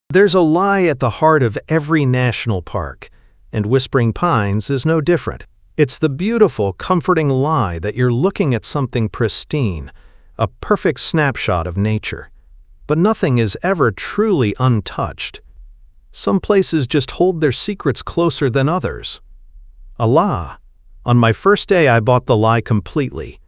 There's a lie at the heart of every national park, and Whispering Pines is no different. It's the beautiful, comforting lie that you're looking at something pristine, a perfect snapshot of nature. But nothing is ever truly untouched. Some places just hold their secrets closer than others. Allah. On my first day, I bought the lie completely.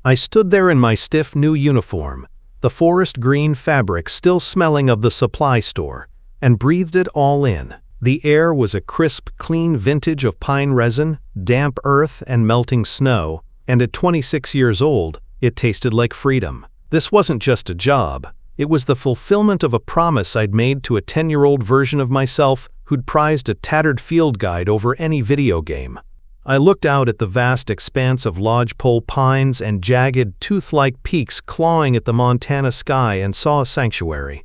I stood there in my stiff new uniform, the forest green fabric still smelling of the supply store, and breathed it all in. The air was a crisp, clean vintage of pine resin, damp earth, and melting snow, and at 26 years old, it tasted like freedom. This wasn't just a job. It was the fulfillment of a promise I'd made to a 10-year-old version of myself who'd prized a tattered field guide over any video game. I looked out at the vast expanse of lodgepole pines and jagged, tooth-like peaks clawing at the Montana sky and saw a sanctuary.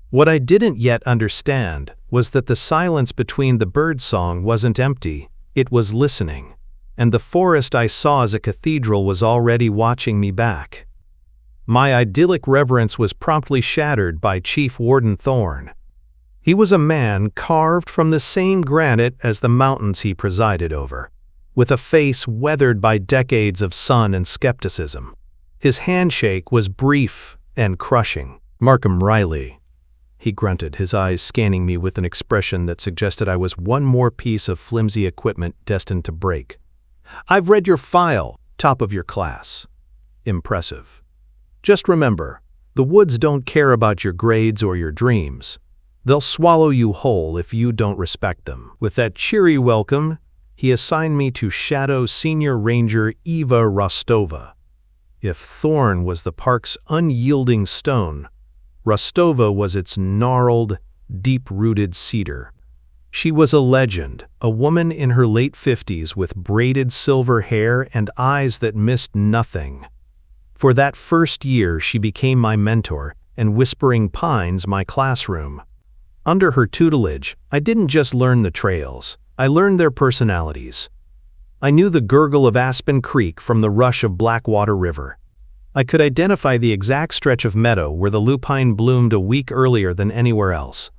What I didn't yet understand was that the silence between the birdsong wasn't empty, it was listening, and the forest I saw as a cathedral was already watching me back. My idyllic reverence was promptly shattered by Chief Warden Thorne. He was a man carved from the same granite as the mountains he presided over, with a face weathered by decades of sun and skepticism. His handshake was brief and crushing. "Markham Riley," he grunted, his eyes scanning me with an expression that suggested I was one more piece of flimsy equipment destined to break. "I've read your file, top of your class. Impressive. Just remember, the woods don't care about your grades or your dreams. They'll swallow you whole if you don't respect them." With that cheery welcome, he assigned me to Shadow Senior Ranger Eva Rostova. If Thorne was the park's unyielding stone, Rostova was its gnarled, deep-rooted cedar. She was a legend, a woman in her late 50s with braided silver hair and eyes that missed nothing. For that first year, she became my mentor, and Whispering Pines my classroom. Under her tutelage, I didn't just learn the trails, I learned their personalities. I knew the gurgle of Aspen Creek from the rush of Blackwater River. I could identify the exact stretch of meadow where the lupine bloomed a week earlier than anywhere else.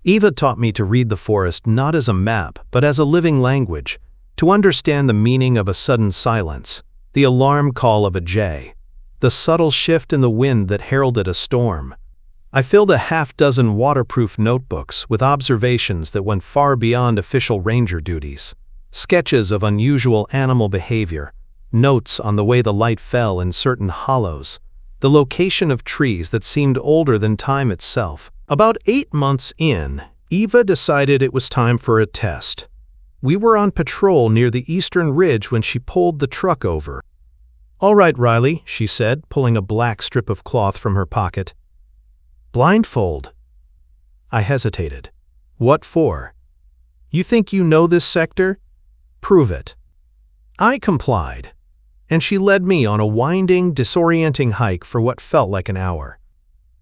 Eva taught me to read the forest not as a map, but as a living language, to understand the meaning of a sudden silence, the alarm call of a jay, the subtle shift in the wind that heralded a storm. I filled a half-dozen waterproof notebooks with observations that went far beyond official ranger duties. Sketches of unusual animal behavior, notes on the way the light fell in certain hollows, the location of trees that seemed older than time itself. About 8 months in, Eva decided it was time for a test. We were on patrol near the eastern ridge when she pulled the truck over. "All right, Riley," she said, pulling a black strip of cloth from her pocket. "Blindfold." I hesitated. "What for?" "You think you know this sector? Prove it." I complied, and she led me on a winding, disorienting hike for what felt like an hour.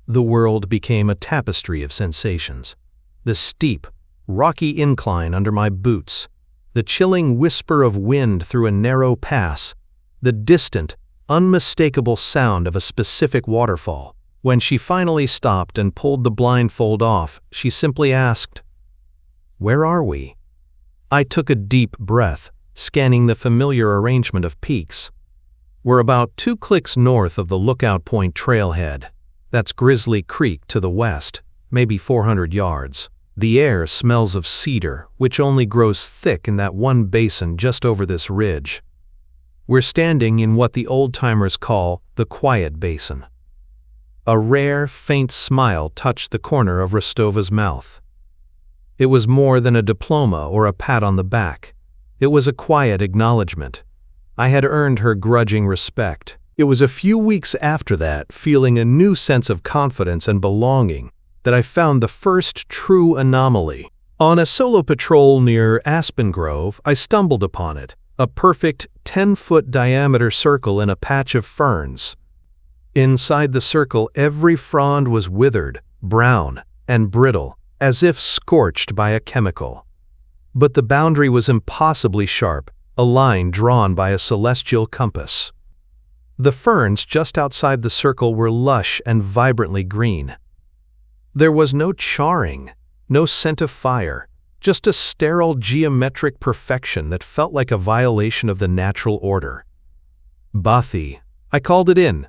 The world became a tapestry of sensations. The steep, rocky incline under my boots, the chilling whisper of wind through a narrow pass, the distant, unmistakable sound of a specific waterfall. When she finally stopped and pulled the blindfold off, she simply asked, "Where are we?" I took a deep breath, scanning the familiar arrangement of peaks. We're about 2 clicks north of the Lookout Point trailhead. That's Grizzly Creek to the west, maybe 400 yards. The air smells of cedar, which only grows thick in that one basin just over this ridge. We're standing in what the old-timers call the Quiet Basin. A rare, faint smile touched the corner of Rostova's mouth. It was more than a diploma or a pat on the back. It was a quiet acknowledgement. I had earned her grudging respect. It was a few weeks after that, feeling a new sense of confidence and belonging, that I found the first true anomaly. On a solo patrol near Aspen Grove, I stumbled upon it, a perfect 10-foot diameter circle in a patch of ferns. Inside the circle, every frond was withered, brown, and brittle, as if scorched by a chemical. But the boundary was impossibly sharp, a line drawn by a celestial compass. The ferns just outside the circle were lush and vibrantly green. There was no charring, no scent of fire, just a sterile geometric perfection that felt like a violation of the natural order. Bathi, I called it in.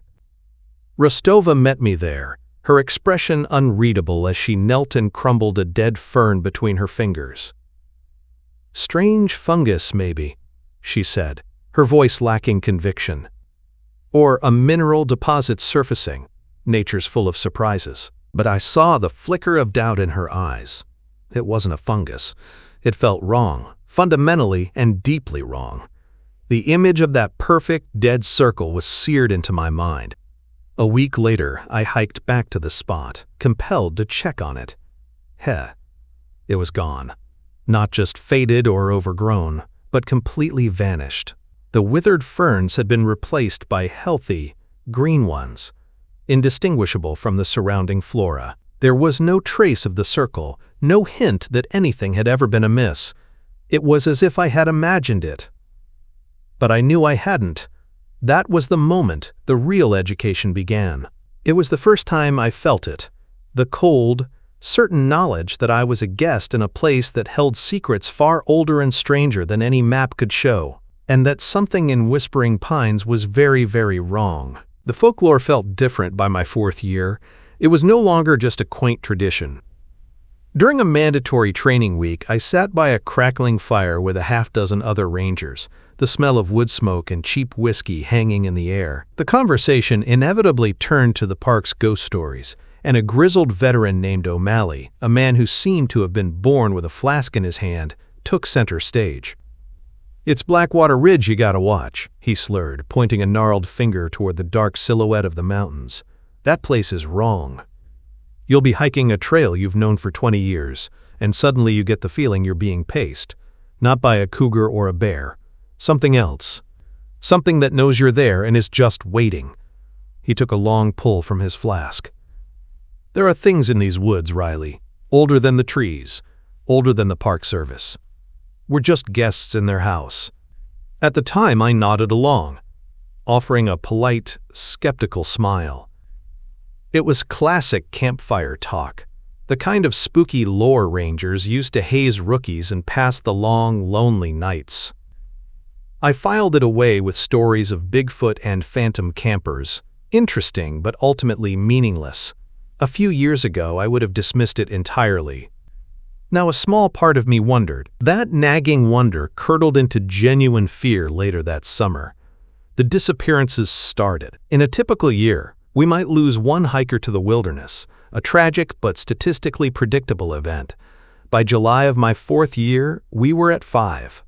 Rostova met me there, her expression unreadable as she knelt and crumbled a dead fern between her fingers. Strange fungus, maybe, she said, her voice lacking conviction. Or a mineral deposit surfacing. Nature's full of surprises. But I saw the flicker of doubt in her eyes. It wasn't a fungus. It felt wrong, fundamentally and deeply wrong. The image of that perfect, dead circle was seared into my mind. A week later, I hiked back to the spot, compelled to check on it. It was gone. Not just faded or overgrown, but completely vanished. The withered ferns had been replaced by healthy, green ones, indistinguishable from the surrounding flora. There was no trace of the circle, no hint that anything had ever been amiss. It was as if I had imagined it. But I knew I hadn't. That was the moment the real education began. It was the first time I felt it. The cold, certain knowledge that I was a guest in a place that held secrets far older and stranger than any map could show, and that something in Whispering Pines was very, very wrong. The folklore felt different by my 4th year. It was no longer just a quaint tradition. During a mandatory training week, I sat by a crackling fire with a half-dozen other rangers, the smell of wood smoke and cheap whiskey hanging in the air. The conversation inevitably turned to the park's ghost stories, and a grizzled veteran named O'Malley, a man who seemed to have been born with a flask in his hand, took center stage. "It's Blackwater Ridge you gotta watch," he slurred, pointing a gnarled finger toward the dark silhouette of the mountains. "That place is wrong. You'll be hiking a trail you've known for 20 years, and suddenly you get the feeling you're being paced, not by a cougar or a bear, something else. Something that knows you're there and is just waiting." He took a long pull from his flask. "There are things in these woods, Riley, older than the trees, older than the Park Service. We're just guests in their house." At the time, I nodded along, offering a polite, skeptical smile. It was classic campfire talk, the kind of spooky lore rangers used to haze rookies and pass the long, lonely nights. I filed it away with stories of Bigfoot and phantom campers, interesting but ultimately meaningless. A few years ago, I would have dismissed it entirely. Now, a small part of me wondered. That nagging wonder curdled into genuine fear later that summer. The disappearances started. In a typical year, we might lose one hiker to the wilderness, a tragic but statistically predictable event. By July of my 4th year, we were at 5.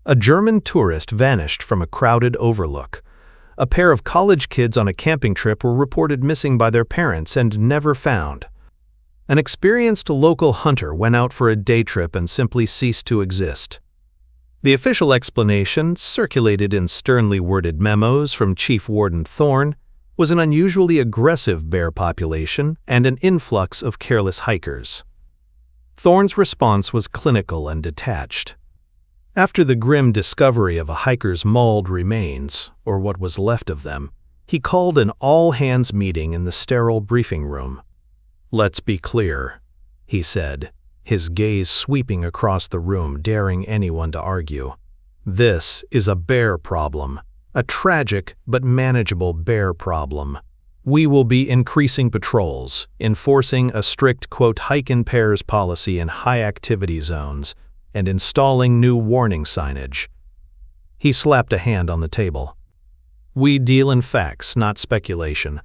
A German tourist vanished from a crowded overlook. A pair of college kids on a camping trip were reported missing by their parents and never found. An experienced local hunter went out for a day trip and simply ceased to exist. The official explanation, circulated in sternly worded memos from Chief Warden Thorne, was an unusually aggressive bear population and an influx of careless hikers. Thorne's response was clinical and detached. After the grim discovery of a hiker's mauled remains, or what was left of them, he called an all-hands meeting in the sterile briefing room. "Let's be clear," he said, his gaze sweeping across the room, daring anyone to argue. "This is a bear problem, a tragic but manageable bear problem. We will be increasing patrols, enforcing a strict, quote, hike in pairs policy in high-activity zones, and installing new warning signage." He slapped a hand on the table. "We deal in facts, not speculation.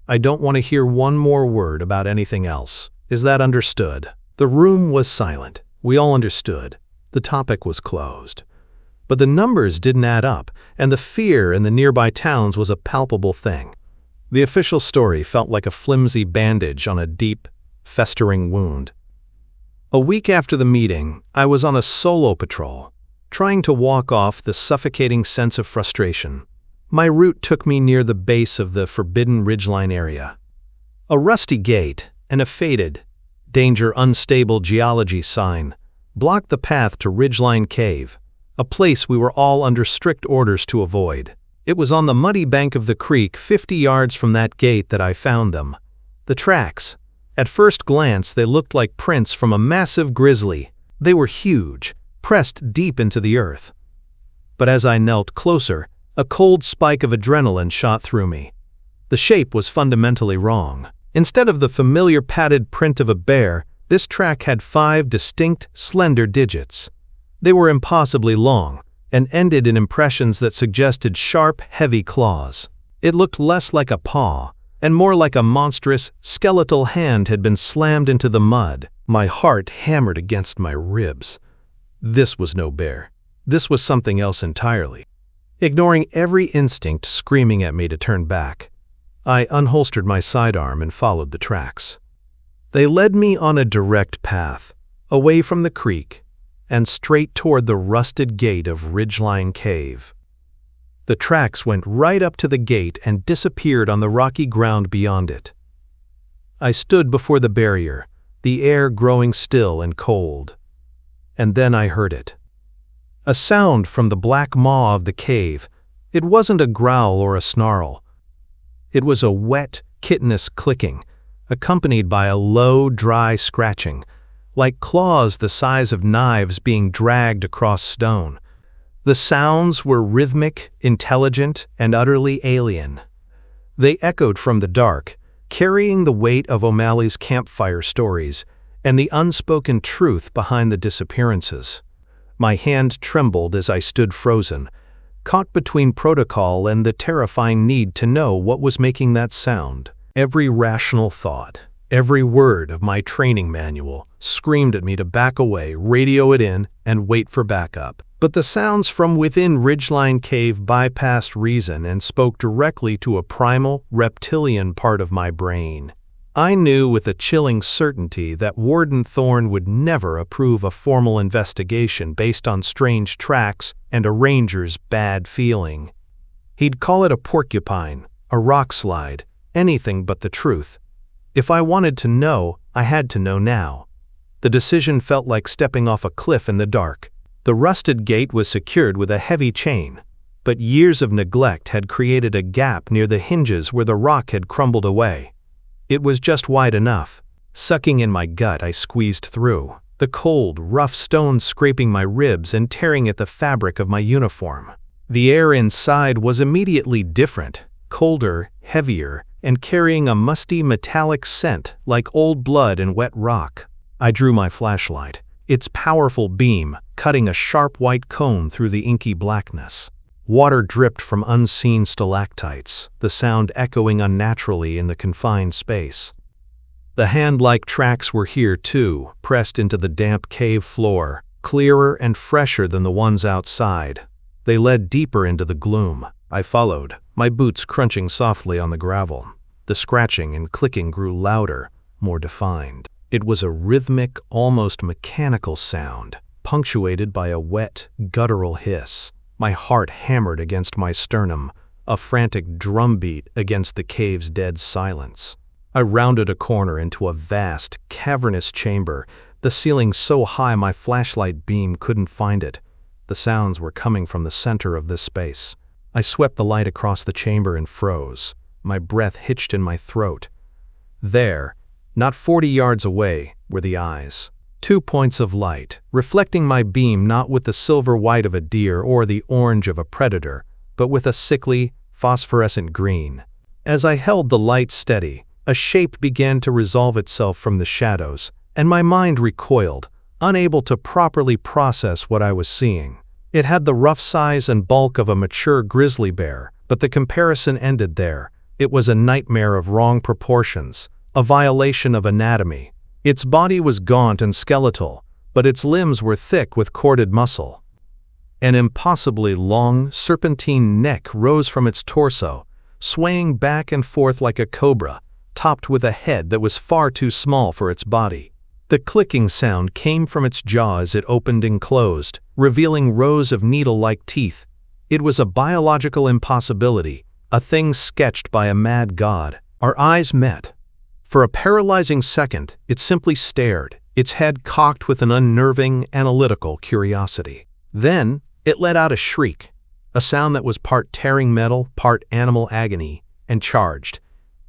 I don't want to hear one more word about anything else. Is that understood?" The room was silent. We all understood. The topic was closed. But the numbers didn't add up, and the fear in the nearby towns was a palpable thing. The official story felt like a flimsy bandage on a deep, festering wound. A week after the meeting, I was on a solo patrol, trying to walk off the suffocating sense of frustration. My route took me near the base of the Forbidden Ridgeline area. A rusty gate and a faded, danger unstable geology sign blocked the path to Ridgeline Cave, a place we were all under strict orders to avoid. It was on the muddy bank of the creek 50 yards from that gate that I found them. The tracks, At first glance, they looked like prints from a massive grizzly. They were huge, pressed deep into the earth. But as I knelt closer, a cold spike of adrenaline shot through me. The shape was fundamentally wrong. Instead of the familiar padded print of a bear, this track had 5 distinct, slender digits. They were impossibly long, and ended in impressions that suggested sharp, heavy claws. It looked less like a paw, and more like a monstrous, skeletal hand had been slammed into the mud. My heart hammered against my ribs. This was no bear. This was something else entirely. Ignoring every instinct screaming at me to turn back, I unholstered my sidearm and followed the tracks. They led me on a direct path, away from the creek, and straight toward the rusted gate of Ridgeline Cave. The tracks went right up to the gate and disappeared on the rocky ground beyond it. I stood before the barrier, the air growing still and cold. And then I heard it. A sound from the black maw of the cave. It wasn't a growl or a snarl. It was a wet, chitinous clicking, accompanied by a low, dry scratching, like claws the size of knives being dragged across stone. The sounds were rhythmic, intelligent, and utterly alien. They echoed from the dark, carrying the weight of O'Malley's campfire stories and the unspoken truth behind the disappearances. My hand trembled as I stood frozen, caught between protocol and the terrifying need to know what was making that sound. Every rational thought, every word of my training manual screamed at me to back away, radio it in, and wait for backup. But the sounds from within Ridgeline Cave bypassed reason and spoke directly to a primal, reptilian part of my brain. I knew with a chilling certainty that Warden Thorne would never approve a formal investigation based on strange tracks and a ranger's bad feeling. He'd call it a porcupine, a rock slide, anything but the truth. If I wanted to know, I had to know now. The decision felt like stepping off a cliff in the dark. The rusted gate was secured with a heavy chain, but years of neglect had created a gap near the hinges where the rock had crumbled away. It was just wide enough. Sucking in my gut, I squeezed through, the cold, rough stone scraping my ribs and tearing at the fabric of my uniform. The air inside was immediately different, colder, heavier, and carrying a musty metallic scent like old blood and wet rock. I drew my flashlight, its powerful beam cutting a sharp white cone through the inky blackness. Water dripped from unseen stalactites, the sound echoing unnaturally in the confined space. The hand-like tracks were here too, pressed into the damp cave floor, clearer and fresher than the ones outside. They led deeper into the gloom. I followed, my boots crunching softly on the gravel. The scratching and clicking grew louder, more defined. It was a rhythmic, almost mechanical sound, punctuated by a wet, guttural hiss. My heart hammered against my sternum, a frantic drumbeat against the cave's dead silence. I rounded a corner into a vast, cavernous chamber, the ceiling so high my flashlight beam couldn't find it. The sounds were coming from the center of this space. I swept the light across the chamber and froze, my breath hitched in my throat. There, not 40 yards away, were the eyes. 2 points of light, reflecting my beam not with the silver white of a deer or the orange of a predator, but with a sickly, phosphorescent green. As I held the light steady, a shape began to resolve itself from the shadows, and my mind recoiled, unable to properly process what I was seeing. It had the rough size and bulk of a mature grizzly bear, but the comparison ended there. It was a nightmare of wrong proportions, a violation of anatomy. Its body was gaunt and skeletal, but its limbs were thick with corded muscle. An impossibly long, serpentine neck rose from its torso, swaying back and forth like a cobra, topped with a head that was far too small for its body. The clicking sound came from its jaw as it opened and closed, revealing rows of needle-like teeth. It was a biological impossibility, a thing sketched by a mad god. Our eyes met. For a paralyzing second, it simply stared, its head cocked with an unnerving, analytical curiosity. Then, it let out a shriek, a sound that was part tearing metal, part animal agony, and charged.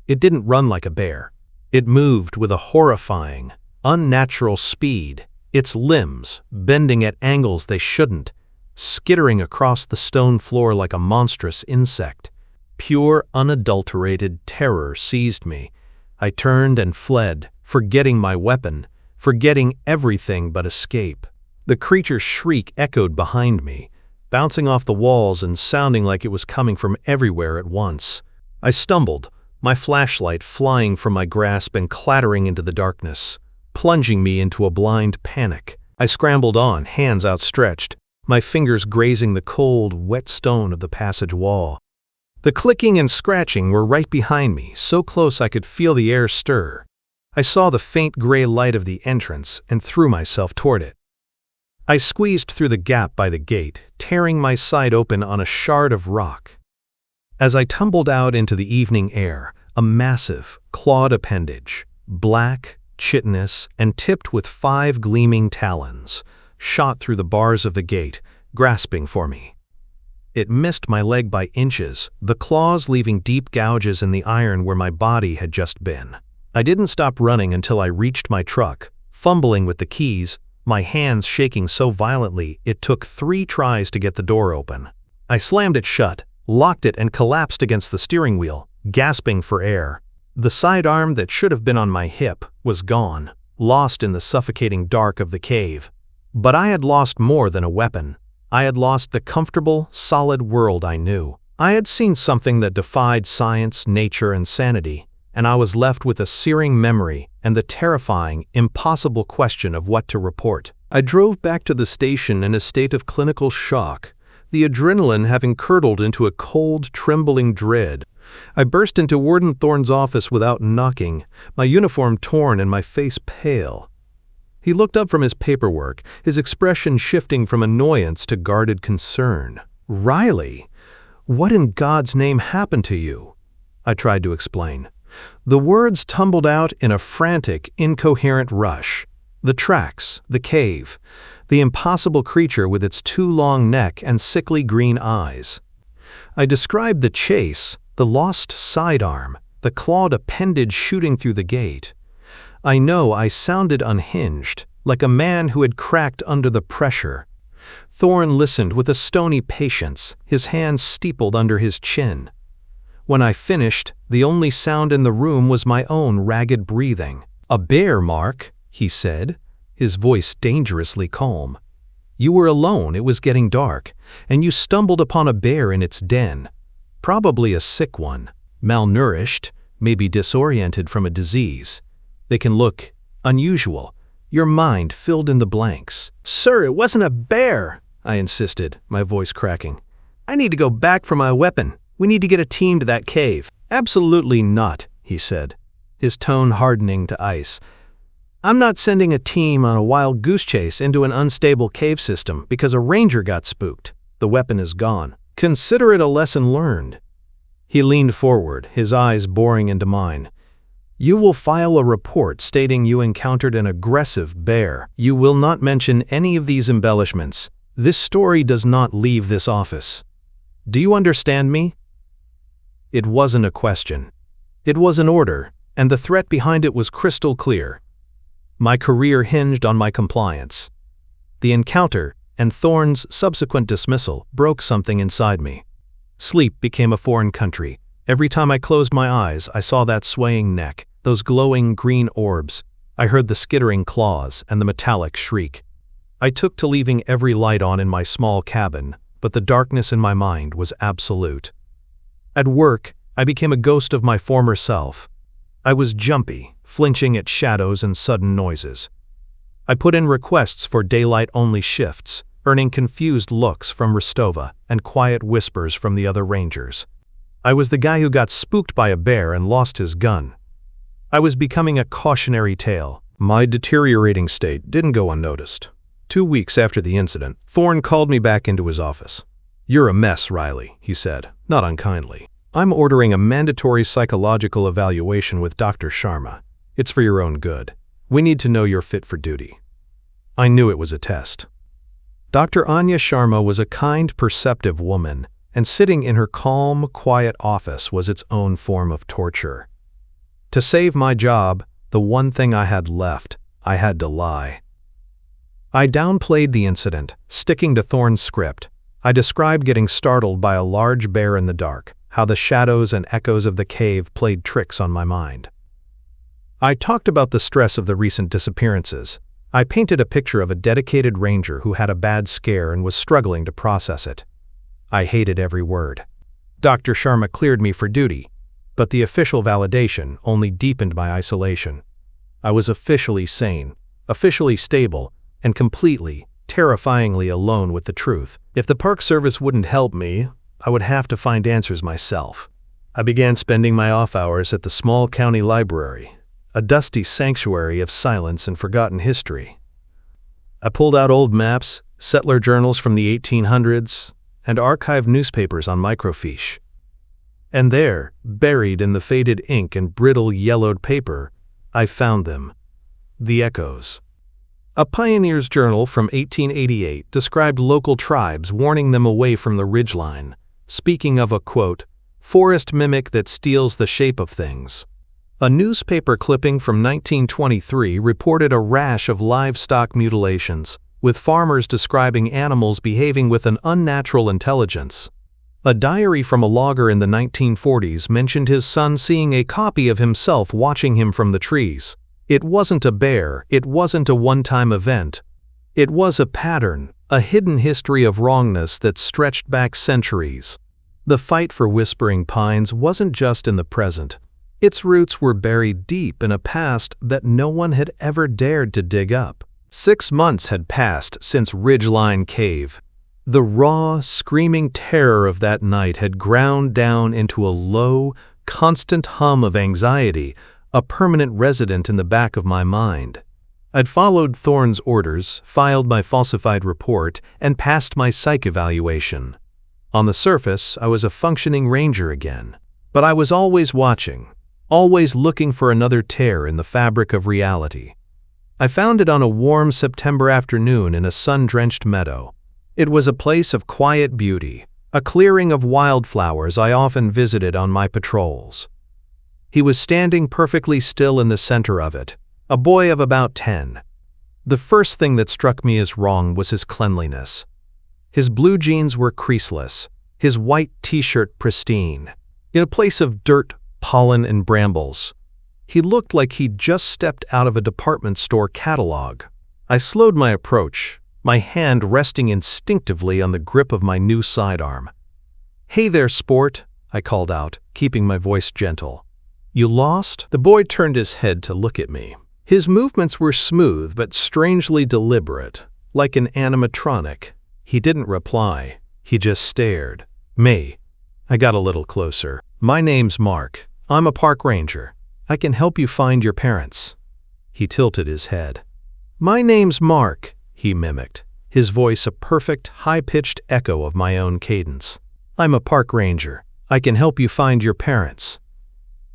It didn't run like a bear. It moved with a horrifying, unnatural speed, its limbs bending at angles they shouldn't, skittering across the stone floor like a monstrous insect. Pure, unadulterated terror seized me. I turned and fled, forgetting my weapon, forgetting everything but escape. The creature's shriek echoed behind me, bouncing off the walls and sounding like it was coming from everywhere at once. I stumbled, my flashlight flying from my grasp and clattering into the darkness, plunging me into a blind panic. I scrambled on, hands outstretched, my fingers grazing the cold, wet stone of the passage wall. The clicking and scratching were right behind me, so close I could feel the air stir. I saw the faint gray light of the entrance and threw myself toward it. I squeezed through the gap by the gate, tearing my side open on a shard of rock. As I tumbled out into the evening air, a massive, clawed appendage, black, chitinous, and tipped with 5 gleaming talons, shot through the bars of the gate, grasping for me. It missed my leg by inches, the claws leaving deep gouges in the iron where my body had just been. I didn't stop running until I reached my truck, fumbling with the keys, my hands shaking so violently it took 3 tries to get the door open. I slammed it shut, locked it, and collapsed against the steering wheel, gasping for air. The sidearm that should have been on my hip was gone, lost in the suffocating dark of the cave. But I had lost more than a weapon. I had lost the comfortable, solid world I knew. I had seen something that defied science, nature, and sanity, and I was left with a searing memory and the terrifying, impossible question of what to report. I drove back to the station in a state of clinical shock, the adrenaline having curdled into a cold, trembling dread. I burst into Warden Thorne's office without knocking, my uniform torn and my face pale. He looked up from his paperwork, his expression shifting from annoyance to guarded concern. "Riley, what in God's name happened to you?" I tried to explain. The words tumbled out in a frantic, incoherent rush. The tracks, the cave, the impossible creature with its too long neck and sickly green eyes. I described the chase, the lost sidearm, the clawed appendage shooting through the gate. I know I sounded unhinged, like a man who had cracked under the pressure. Thorne listened with a stony patience, his hands steepled under his chin. When I finished, the only sound in the room was my own ragged breathing. "A bear, Mark," he said, his voice dangerously calm. "You were alone, it was getting dark, and you stumbled upon a bear in its den. Probably a sick one, malnourished, maybe disoriented from a disease. They can look unusual. Your mind filled in the blanks." "Sir, it wasn't a bear," I insisted, my voice cracking. "I need to go back for my weapon. We need to get a team to that cave." "Absolutely not," he said, his tone hardening to ice. "I'm not sending a team on a wild goose chase into an unstable cave system because a ranger got spooked. The weapon is gone. Consider it a lesson learned." He leaned forward, his eyes boring into mine. "You will file a report stating you encountered an aggressive bear. You will not mention any of these embellishments. This story does not leave this office. Do you understand me?" It wasn't a question. It was an order, and the threat behind it was crystal clear. My career hinged on my compliance. The encounter and Thorne's subsequent dismissal broke something inside me. Sleep became a foreign country. Every time I closed my eyes, I saw that swaying neck, those glowing green orbs. I heard the skittering claws and the metallic shriek. I took to leaving every light on in my small cabin, but the darkness in my mind was absolute. At work, I became a ghost of my former self. I was jumpy, flinching at shadows and sudden noises. I put in requests for daylight-only shifts, earning confused looks from Rostova and quiet whispers from the other rangers. I was the guy who got spooked by a bear and lost his gun. I was becoming a cautionary tale. My deteriorating state didn't go unnoticed. 2 weeks after the incident, Thorne called me back into his office. "You're a mess, Riley," he said, not unkindly. "I'm ordering a mandatory psychological evaluation with Dr. Sharma. It's for your own good. We need to know you're fit for duty." I knew it was a test. Dr. Anya Sharma was a kind, perceptive woman, and sitting in her calm, quiet office was its own form of torture. To save my job, the one thing I had left, I had to lie. I downplayed the incident, sticking to Thorne's script. I described getting startled by a large bear in the dark, how the shadows and echoes of the cave played tricks on my mind. I talked about the stress of the recent disappearances. I painted a picture of a dedicated ranger who had a bad scare and was struggling to process it. I hated every word. Dr. Sharma cleared me for duty, but the official validation only deepened my isolation. I was officially sane, officially stable, and completely, terrifyingly alone with the truth. If the Park Service wouldn't help me, I would have to find answers myself. I began spending my off hours at the small county library, a dusty sanctuary of silence and forgotten history. I pulled out old maps, settler journals from the 1800s, and archived newspapers on microfiche. And there, buried in the faded ink and brittle yellowed paper, I found them. The echoes. A pioneer's journal from 1888 described local tribes warning them away from the ridgeline, speaking of a, quote, forest mimic that steals the shape of things. A newspaper clipping from 1923 reported a rash of livestock mutilations, with farmers describing animals behaving with an unnatural intelligence. A diary from a logger in the 1940s mentioned his son seeing a copy of himself watching him from the trees. It wasn't a bear, it wasn't a one-time event. It was a pattern, a hidden history of wrongness that stretched back centuries. The fight for Whispering Pines wasn't just in the present. Its roots were buried deep in a past that no one had ever dared to dig up. 6 months had passed since Ridgeline Cave. The raw, screaming terror of that night had ground down into a low, constant hum of anxiety, a permanent resident in the back of my mind. I'd followed Thorne's orders, filed my falsified report, and passed my psych evaluation. On the surface, I was a functioning ranger again. But I was always watching, always looking for another tear in the fabric of reality. I found it on a warm September afternoon in a sun-drenched meadow. It was a place of quiet beauty, a clearing of wildflowers I often visited on my patrols. He was standing perfectly still in the center of it, a boy of about 10. The first thing that struck me as wrong was his cleanliness. His blue jeans were creaseless, his white t-shirt pristine. In a place of dirt, pollen, and brambles, he looked like he'd just stepped out of a department store catalog. I slowed my approach, my hand resting instinctively on the grip of my new sidearm. "Hey there, sport," I called out, keeping my voice gentle. "You lost?" The boy turned his head to look at me. His movements were smooth but strangely deliberate, like an animatronic. He didn't reply. He just stared. "Me." I got a little closer. "My name's Mark. I'm a park ranger. I can help you find your parents." He tilted his head. "My name's Mark," he mimicked, his voice a perfect, high-pitched echo of my own cadence. "I'm a park ranger. I can help you find your parents."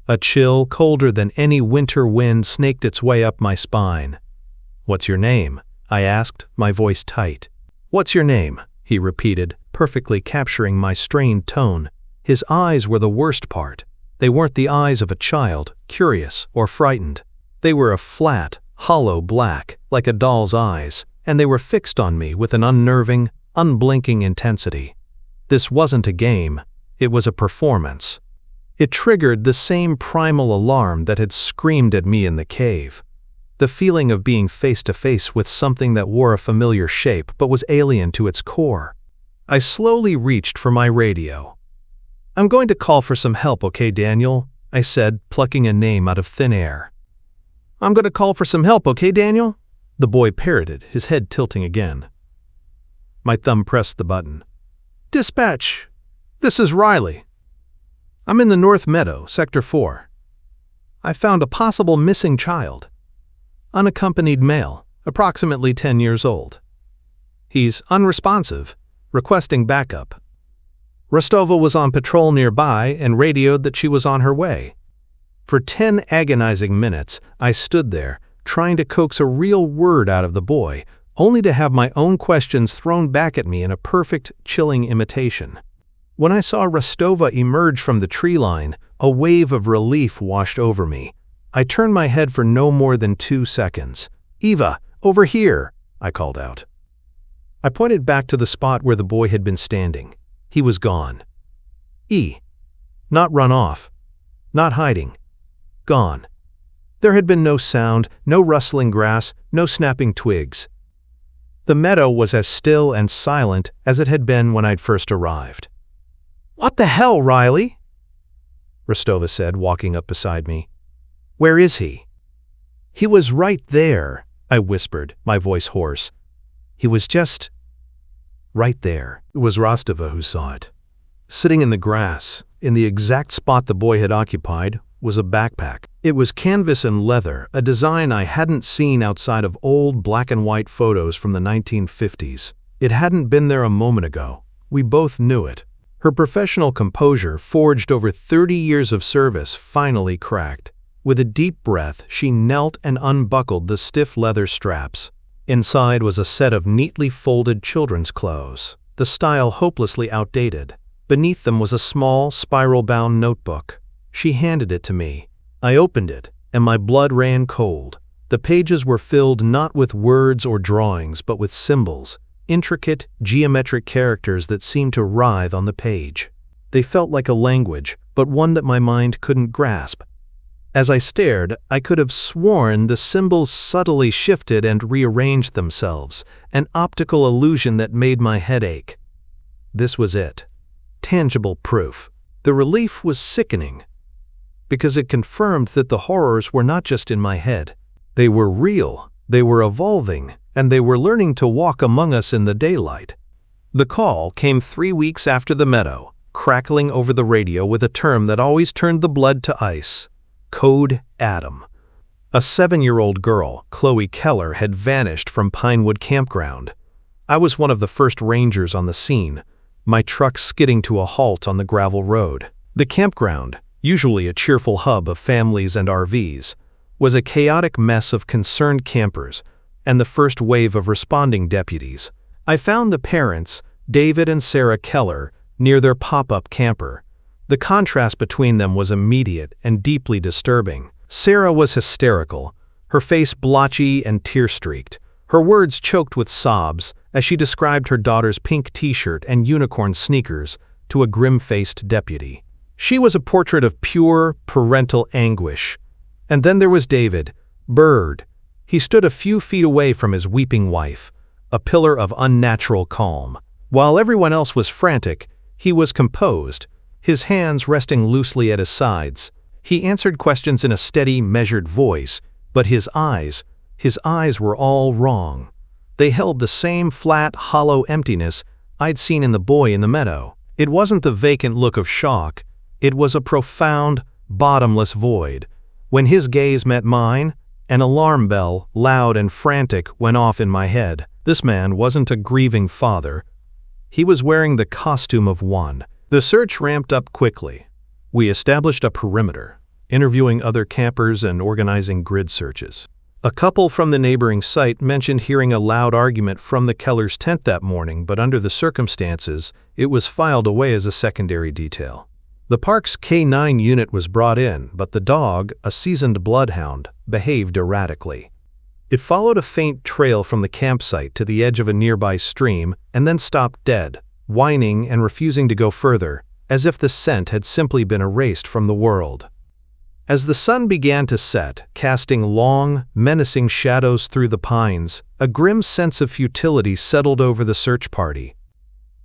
A chill, colder than any winter wind, snaked its way up my spine. "What's your name?" I asked, my voice tight. "What's your name?" he repeated, perfectly capturing my strained tone. His eyes were the worst part. They weren't the eyes of a child, curious or frightened. They were a flat, hollow black, like a doll's eyes, and they were fixed on me with an unnerving, unblinking intensity. This wasn't a game. It was a performance. It triggered the same primal alarm that had screamed at me in the cave. The feeling of being face to face with something that wore a familiar shape but was alien to its core. I slowly reached for my radio. "I'm going to call for some help, okay, Daniel?" I said, plucking a name out of thin air. "I'm going to call for some help, okay, Daniel?" The boy parroted, his head tilting again. My thumb pressed the button. "Dispatch, this is Riley. I'm in the North Meadow, Sector 4. I found a possible missing child. Unaccompanied male, approximately 10 years old. He's unresponsive, requesting backup. Rostova was on patrol nearby and radioed that she was on her way." For 10 agonizing minutes, I stood there, trying to coax a real word out of the boy, only to have my own questions thrown back at me in a perfect, chilling imitation. When I saw Rostova emerge from the tree line, a wave of relief washed over me. I turned my head for no more than 2 seconds. "Eva, over here!" I called out. I pointed back to the spot where the boy had been standing. He was gone. Not run off. Not hiding. Gone. There had been no sound, no rustling grass, no snapping twigs. The meadow was as still and silent as it had been when I'd first arrived. "What the hell, Riley?" Rostova said, walking up beside me. "Where is he?" "He was right there," I whispered, my voice hoarse. "He was just right there." It was Rostova who saw it. Sitting in the grass, in the exact spot the boy had occupied, was a backpack. It was canvas and leather, a design I hadn't seen outside of old black and white photos from the 1950s. It hadn't been there a moment ago. We both knew it. Her professional composure, forged over 30 years of service, finally cracked. With a deep breath, she knelt and unbuckled the stiff leather straps. Inside was a set of neatly folded children's clothes, the style hopelessly outdated. Beneath them was a small, spiral-bound notebook. She handed it to me. I opened it, and my blood ran cold. The pages were filled not with words or drawings, but with symbols, intricate, geometric characters that seemed to writhe on the page. They felt like a language, but one that my mind couldn't grasp. As I stared, I could have sworn the symbols subtly shifted and rearranged themselves, an optical illusion that made my head ache. This was it. Tangible proof. The relief was sickening, because it confirmed that the horrors were not just in my head. They were real, they were evolving, and they were learning to walk among us in the daylight. The call came 3 weeks after the meadow, crackling over the radio with a term that always turned the blood to ice. Code Adam. A 7-year-old girl, Chloe Keller, had vanished from Pinewood Campground. I was one of the first rangers on the scene, my truck skidding to a halt on the gravel road. The campground, usually a cheerful hub of families and RVs, was a chaotic mess of concerned campers and the first wave of responding deputies. I found the parents, David and Sarah Keller, near their pop-up camper. The contrast between them was immediate and deeply disturbing. Sarah was hysterical, her face blotchy and tear-streaked, her words choked with sobs as she described her daughter's pink t-shirt and unicorn sneakers to a grim-faced deputy. She was a portrait of pure, parental anguish. And then there was David, Bird. He stood a few feet away from his weeping wife, a pillar of unnatural calm. While everyone else was frantic, he was composed, his hands resting loosely at his sides. He answered questions in a steady, measured voice, but his eyes were all wrong. They held the same flat, hollow emptiness I'd seen in the boy in the meadow. It wasn't the vacant look of shock. It was a profound, bottomless void. When his gaze met mine, an alarm bell, loud and frantic, went off in my head. This man wasn't a grieving father. He was wearing the costume of one. The search ramped up quickly. We established a perimeter, interviewing other campers and organizing grid searches. A couple from the neighboring site mentioned hearing a loud argument from the Kellers' tent that morning, but under the circumstances, it was filed away as a secondary detail. The park's K9 unit was brought in, but the dog, a seasoned bloodhound, behaved erratically. It followed a faint trail from the campsite to the edge of a nearby stream and then stopped dead, whining and refusing to go further, as if the scent had simply been erased from the world. As the sun began to set, casting long, menacing shadows through the pines, a grim sense of futility settled over the search party.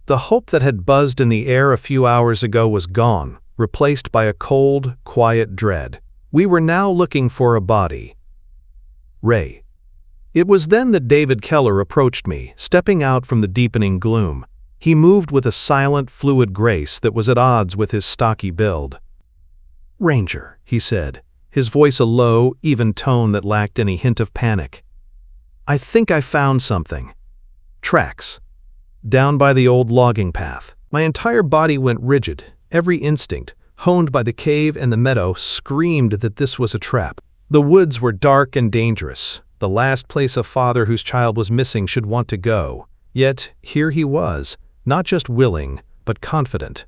The hope that had buzzed in the air a few hours ago was gone, replaced by a cold, quiet dread. We were now looking for a body. Ray. It was then that David Keller approached me, stepping out from the deepening gloom. He moved with a silent, fluid grace that was at odds with his stocky build. "Ranger," he said, his voice a low, even tone that lacked any hint of panic. "I think I found something. Tracks. Down by the old logging path." My entire body went rigid. Every instinct, honed by the cave and the meadow, screamed that this was a trap. The woods were dark and dangerous, the last place a father whose child was missing should want to go. Yet here he was, not just willing, but confident.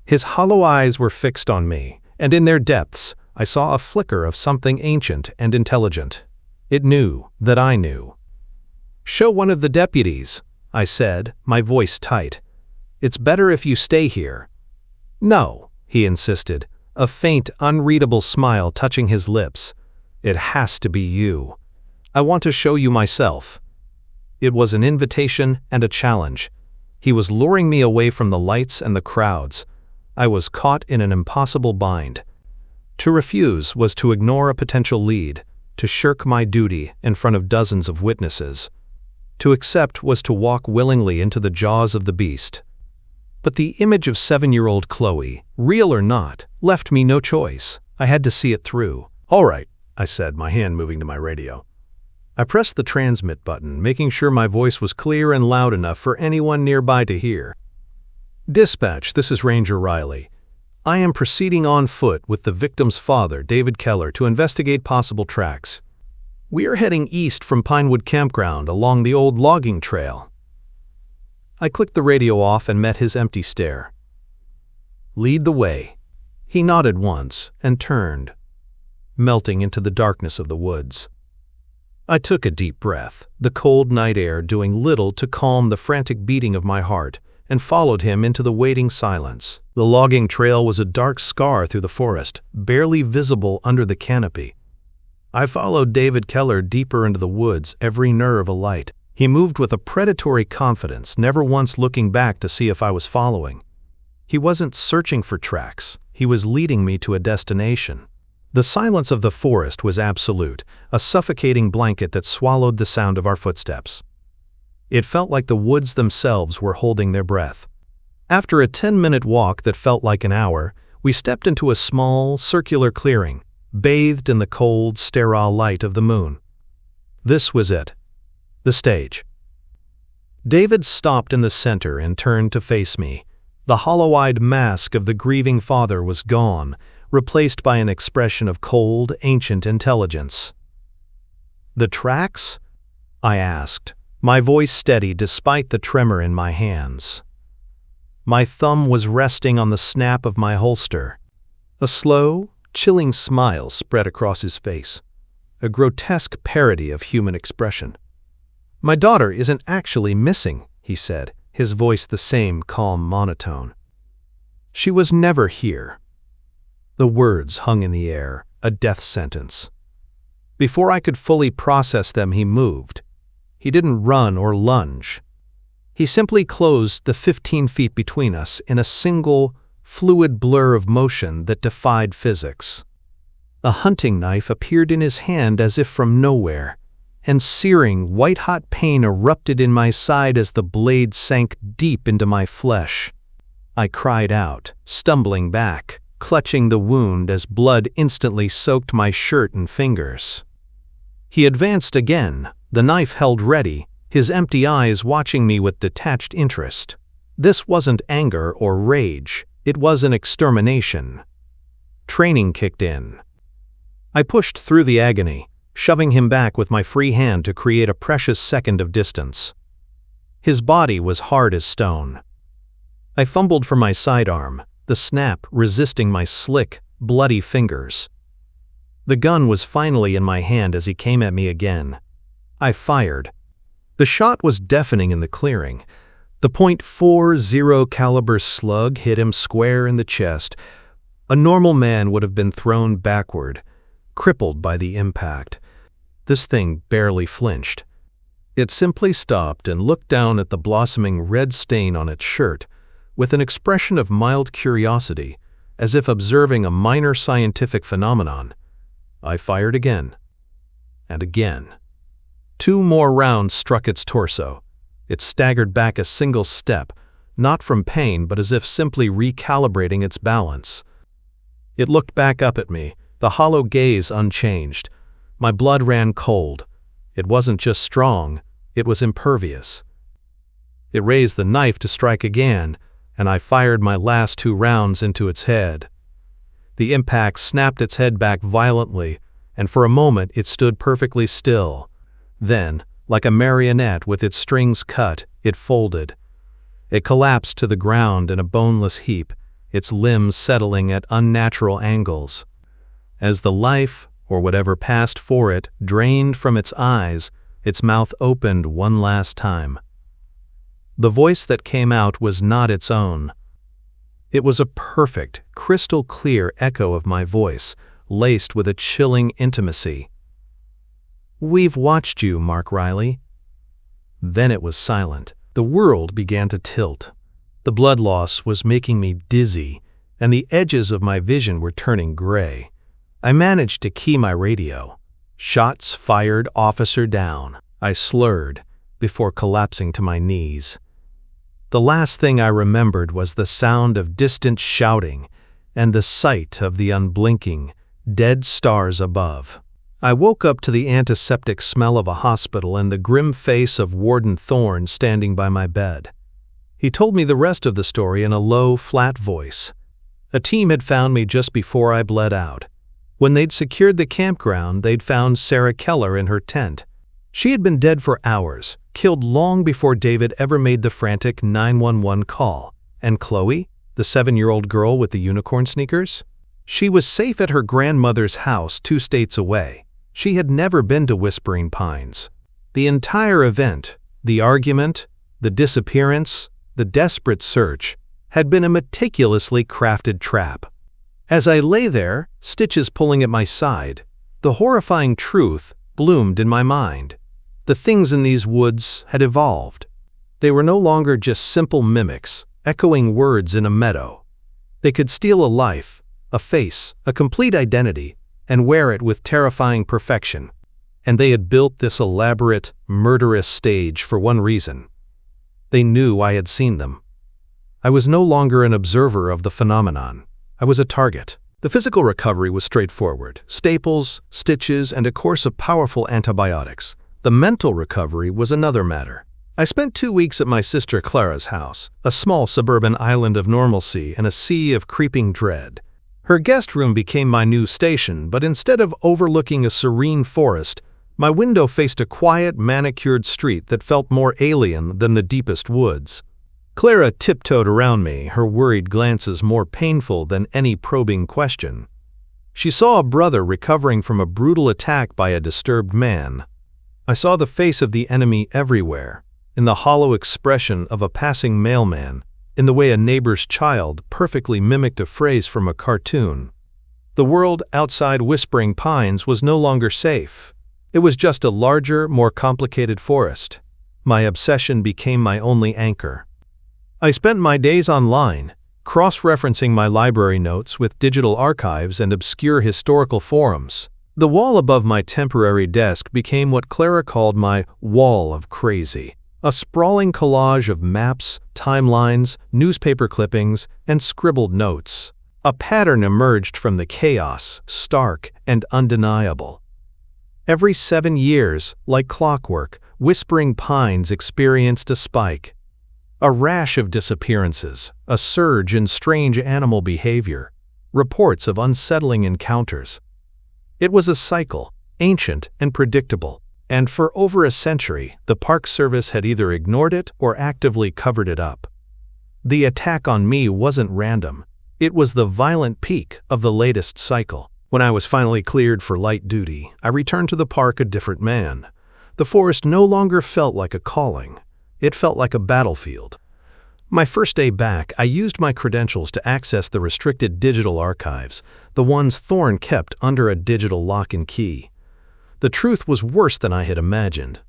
His hollow eyes were fixed on me, and in their depths, I saw a flicker of something ancient and intelligent. It knew that I knew. "Show one of the deputies," I said, my voice tight. "It's better if you stay here." "No," he insisted, a faint, unreadable smile touching his lips. "It has to be you. I want to show you myself." It was an invitation and a challenge. He was luring me away from the lights and the crowds. I was caught in an impossible bind. To refuse was to ignore a potential lead, to shirk my duty in front of dozens of witnesses. To accept was to walk willingly into the jaws of the beast. But the image of 7-year-old Chloe, real or not, left me no choice. I had to see it through. "All right," I said, my hand moving to my radio. I pressed the transmit button, making sure my voice was clear and loud enough for anyone nearby to hear. "Dispatch, this is Ranger Riley. I am proceeding on foot with the victim's father, David Keller, to investigate possible tracks. We are heading east from Pinewood Campground along the old logging trail." I clicked the radio off and met his empty stare. "Lead the way." He nodded once and turned, melting into the darkness of the woods. I took a deep breath, the cold night air doing little to calm the frantic beating of my heart, and followed him into the waiting silence. The logging trail was a dark scar through the forest, barely visible under the canopy. I followed David Keller deeper into the woods, every nerve alight. He moved with a predatory confidence, never once looking back to see if I was following. He wasn't searching for tracks, he was leading me to a destination. The silence of the forest was absolute, a suffocating blanket that swallowed the sound of our footsteps. It felt like the woods themselves were holding their breath. After a 10-minute walk that felt like an hour, we stepped into a small, circular clearing, bathed in the cold, sterile light of the moon. This was it. The stage. David stopped in the center and turned to face me. The hollow-eyed mask of the grieving father was gone, replaced by an expression of cold, ancient intelligence. "The tracks?" I asked, my voice steady despite the tremor in my hands. My thumb was resting on the snap of my holster. A slow, chilling smile spread across his face, a grotesque parody of human expression. "My daughter isn't actually missing," he said, his voice the same calm monotone. "She was never here." The words hung in the air, a death sentence. Before I could fully process them, he moved. He didn't run or lunge. He simply closed the 15 feet between us in a single, fluid blur of motion that defied physics. A hunting knife appeared in his hand as if from nowhere, and searing, white-hot pain erupted in my side as the blade sank deep into my flesh. I cried out, stumbling back, clutching the wound as blood instantly soaked my shirt and fingers. He advanced again, the knife held ready, his empty eyes watching me with detached interest. This wasn't anger or rage, it was an extermination. Training kicked in. I pushed through the agony, shoving him back with my free hand to create a precious second of distance. His body was hard as stone. I fumbled for my sidearm, the snap resisting my slick, bloody fingers. The gun was finally in my hand as he came at me again. I fired. The shot was deafening in the clearing. The .40 caliber slug hit him square in the chest. A normal man would have been thrown backward, crippled by the impact. This thing barely flinched. It simply stopped and looked down at the blossoming red stain on its shirt, with an expression of mild curiosity, as if observing a minor scientific phenomenon. I fired again. And again. 2 more rounds struck its torso. It staggered back a single step, not from pain but as if simply recalibrating its balance. It looked back up at me, the hollow gaze unchanged. My blood ran cold. It wasn't just strong, it was impervious. It raised the knife to strike again, and I fired my last 2 rounds into its head. The impact snapped its head back violently, and for a moment it stood perfectly still. Then, like a marionette with its strings cut, it folded. It collapsed to the ground in a boneless heap, its limbs settling at unnatural angles. As the life, or whatever passed for it, drained from its eyes, its mouth opened one last time. The voice that came out was not its own. It was a perfect, crystal-clear echo of my voice, laced with a chilling intimacy. "We've watched you, Mark Riley." Then it was silent. The world began to tilt. The blood loss was making me dizzy, and the edges of my vision were turning gray. I managed to key my radio. "Shots fired, officer down," I slurred, before collapsing to my knees. The last thing I remembered was the sound of distant shouting and the sight of the unblinking, dead stars above. I woke up to the antiseptic smell of a hospital and the grim face of Warden Thorne standing by my bed. He told me the rest of the story in a low, flat voice. A team had found me just before I bled out. When they'd secured the campground, they'd found Sarah Keller in her tent. She had been dead for hours, killed long before David ever made the frantic 911 call. And Chloe, the 7-year-old girl with the unicorn sneakers? She was safe at her grandmother's house 2 states away. She had never been to Whispering Pines. The entire event, the argument, the disappearance, the desperate search, had been a meticulously crafted trap. As I lay there, stitches pulling at my side, the horrifying truth bloomed in my mind. The things in these woods had evolved. They were no longer just simple mimics, echoing words in a meadow. They could steal a life, a face, a complete identity, and wear it with terrifying perfection. And they had built this elaborate, murderous stage for one reason. They knew I had seen them. I was no longer an observer of the phenomenon. I was a target. The physical recovery was straightforward: staples, stitches, and a course of powerful antibiotics. The mental recovery was another matter. I spent 2 weeks at my sister Clara's house, a small suburban island of normalcy in a sea of creeping dread. Her guest room became my new station, but instead of overlooking a serene forest, my window faced a quiet, manicured street that felt more alien than the deepest woods. Clara tiptoed around me, her worried glances more painful than any probing question. She saw a brother recovering from a brutal attack by a disturbed man. I saw the face of the enemy everywhere, in the hollow expression of a passing mailman, in the way a neighbor's child perfectly mimicked a phrase from a cartoon. The world outside Whispering Pines was no longer safe. It was just a larger, more complicated forest. My obsession became my only anchor. I spent my days online, cross-referencing my library notes with digital archives and obscure historical forums. The wall above my temporary desk became what Clara called my wall of crazy. A sprawling collage of maps, timelines, newspaper clippings, and scribbled notes. A pattern emerged from the chaos, stark and undeniable. Every 7 years, like clockwork, Whispering Pines experienced a spike. A rash of disappearances, a surge in strange animal behavior, reports of unsettling encounters. It was a cycle, ancient and predictable. And for over a century, the Park Service had either ignored it or actively covered it up. The attack on me wasn't random. It was the violent peak of the latest cycle. When I was finally cleared for light duty, I returned to the park a different man. The forest no longer felt like a calling. It felt like a battlefield. My first day back, I used my credentials to access the restricted digital archives, the ones Thorne kept under a digital lock and key. The truth was worse than I had imagined.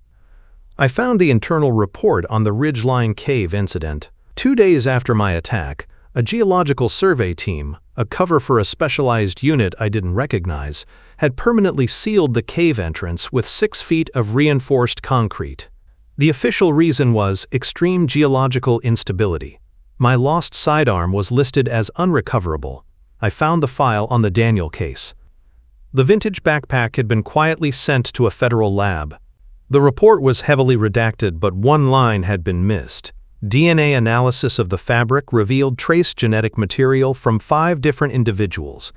I found the internal report on the Ridgeline Cave incident. 2 days after my attack, a geological survey team, a cover for a specialized unit I didn't recognize, had permanently sealed the cave entrance with 6 feet of reinforced concrete. The official reason was extreme geological instability. My lost sidearm was listed as unrecoverable. I found the file on the Daniel case. The vintage backpack had been quietly sent to a federal lab. The report was heavily redacted, but one line had been missed. DNA analysis of the fabric revealed trace genetic material from 5 different individuals,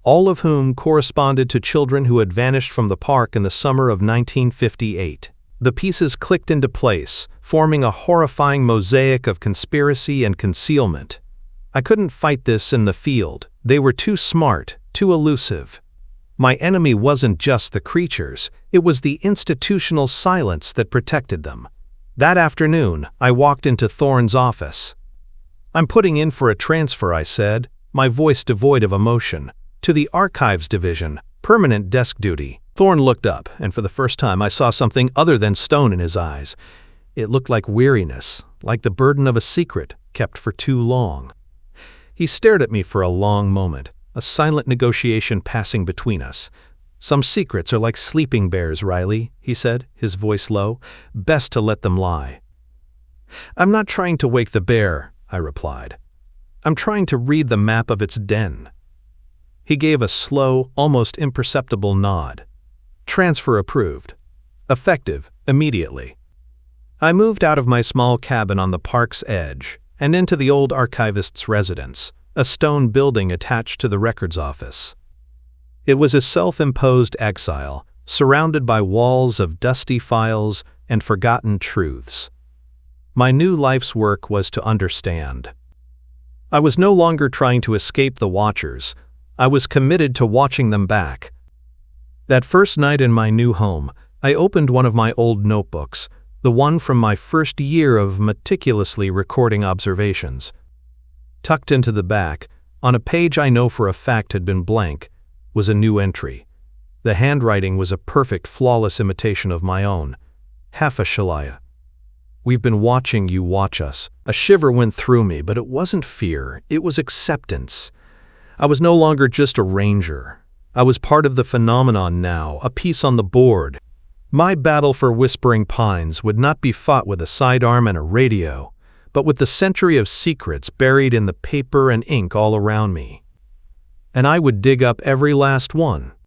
all of whom corresponded to children who had vanished from the park in the summer of 1958. The pieces clicked into place, forming a horrifying mosaic of conspiracy and concealment. I couldn't fight this in the field. They were too smart, too elusive. My enemy wasn't just the creatures, it was the institutional silence that protected them. That afternoon, I walked into Thorne's office. "I'm putting in for a transfer," I said, my voice devoid of emotion, "to the Archives Division, permanent desk duty." Thorne looked up, and for the first time I saw something other than stone in his eyes. It looked like weariness, like the burden of a secret kept for too long. He stared at me for a long moment, a silent negotiation passing between us. "Some secrets are like sleeping bears, Riley," he said, his voice low. "Best to let them lie." "I'm not trying to wake the bear," I replied. "I'm trying to read the map of its den." He gave a slow, almost imperceptible nod. "Transfer approved. Effective immediately." I moved out of my small cabin on the park's edge and into the old archivist's residence, a stone building attached to the records office. It was a self-imposed exile, surrounded by walls of dusty files and forgotten truths. My new life's work was to understand. I was no longer trying to escape the Watchers. I was committed to watching them back. That first night in my new home, I opened one of my old notebooks, the one from my first year of meticulously recording observations. Tucked into the back, on a page I know for a fact had been blank, was a new entry. The handwriting was a perfect, flawless imitation of my own. Hafa Shalaya. "We've been watching you watch us." A shiver went through me, but it wasn't fear, it was acceptance. I was no longer just a ranger. I was part of the phenomenon now, a piece on the board. My battle for Whispering Pines would not be fought with a sidearm and a radio, but with the century of secrets buried in the paper and ink all around me. And I would dig up every last one.